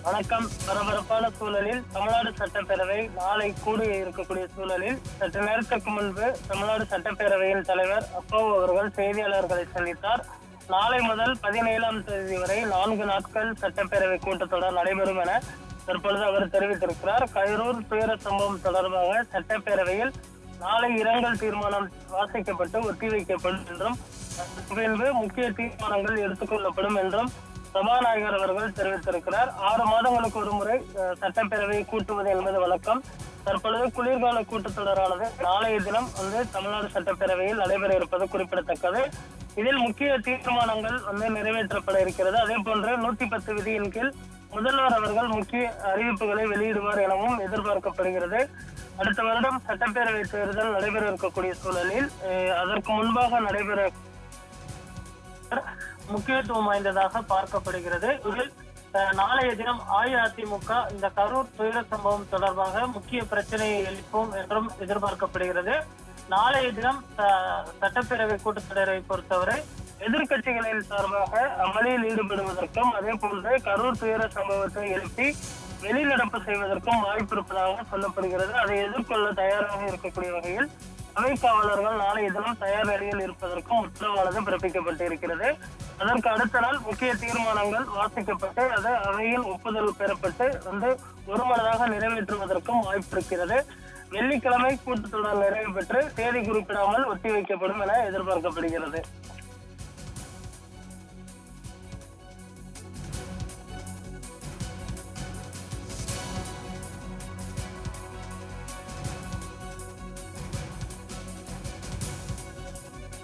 வணக்கம். பரபரப்பான சூழலில் தமிழ்நாடு சட்டப்பேரவை நாளை கூடி இருக்கக்கூடிய சூழலில் சற்று நேரத்திற்கு முன்பு தமிழ்நாடு சட்டப்பேரவையின் தலைவர் அப்பாவு அவர்கள் செய்தியாளர்களை சந்தித்தார். நாளை முதல் 17ஆம் தேதி வரை 4 நாட்கள் சட்டப்பேரவை கூட்டத்தொடர் நடைபெறும் என தற்பொழுது அவர் தெரிவித்திருக்கிறார். கரூர் துயர சம்பவம் தொடர்பாக சட்டப்பேரவையில் நாளை இரங்கல் தீர்மானம் வாசிக்கப்பட்டு ஒத்திவைக்கப்படும் என்றும் பின்பு முக்கிய தீர்மானங்கள் எடுத்துக்கொள்ளப்படும் என்றும் சபாநாயகர் அவர்கள் தெரிவித்திருக்கிறார். 6 மாதங்களுக்கு ஒரு முறை சட்டப்பேரவையை கூட்டுவது என்பது வழக்கம். தற்பொழுது குளிர்கால கூட்டத்தொடரானது நாளைய தினம் தமிழ்நாடு சட்டப்பேரவையில் நடைபெற இருப்பது குறிப்பிடத்தக்கது. இதில் முக்கிய தீர்மானங்கள் நிறைவேற்றப்பட இருக்கிறது. அதே போன்று 110 விதியின் கீழ் முதல்வர் அவர்கள் முக்கிய அறிவிப்புகளை வெளியிடுவார் எனவும் எதிர்பார்க்கப்படுகிறது. அடுத்த வருடம் சட்டப்பேரவை தேர்தல் நடைபெற இருக்கக்கூடிய சூழலில் அதற்கு முன்பாக நடைபெற முக்கியத்துவம் வாய்ந்ததாக பார்க்கப்படுகிறது. இதில் நாளைய தினம் அஇஅதிமுக இந்த கரூர் துயர சம்பவம் தொடர்பாக முக்கிய பிரச்சனையை எழுப்பும் என்றும் எதிர்பார்க்கப்படுகிறது. நாளைய தினம் சட்டப்பேரவை கூட்டத்தொடரை பொறுத்தவரை எதிர்கட்சிகளின் சார்பாக அமளியில் ஈடுபடுவதற்கும் அதே போன்று கரூர் துயர சம்பவத்தை எழுப்பி வெளிநடப்பு செய்வதற்கும் வாய்ப்பு இருப்பதாக சொல்லப்படுகிறது. அதை எதிர்கொள்ள தயாராக இருக்கக்கூடிய வகையில் அவை காவலர்கள் நாளைய தினம் தயார் நிலையில் இருப்பதற்கும் உத்தரவானது பிறப்பிக்கப்பட்டிருக்கிறது. அதற்கு அடுத்த நாள் முக்கிய தீர்மானங்கள் வாசிக்கப்பட்டு அது அவையில் ஒப்புதல் பெறப்பட்டு ஒருமனதாக நிறைவேற்றுவதற்கும் வாய்ப்பு இருக்கிறது. வெள்ளிக்கிழமை கூட்டத்தொடர் நிறைவு பெற்று தேதி குறிப்பிடாமல் ஒத்திவைக்கப்படும் என எதிர்பார்க்கப்படுகிறது.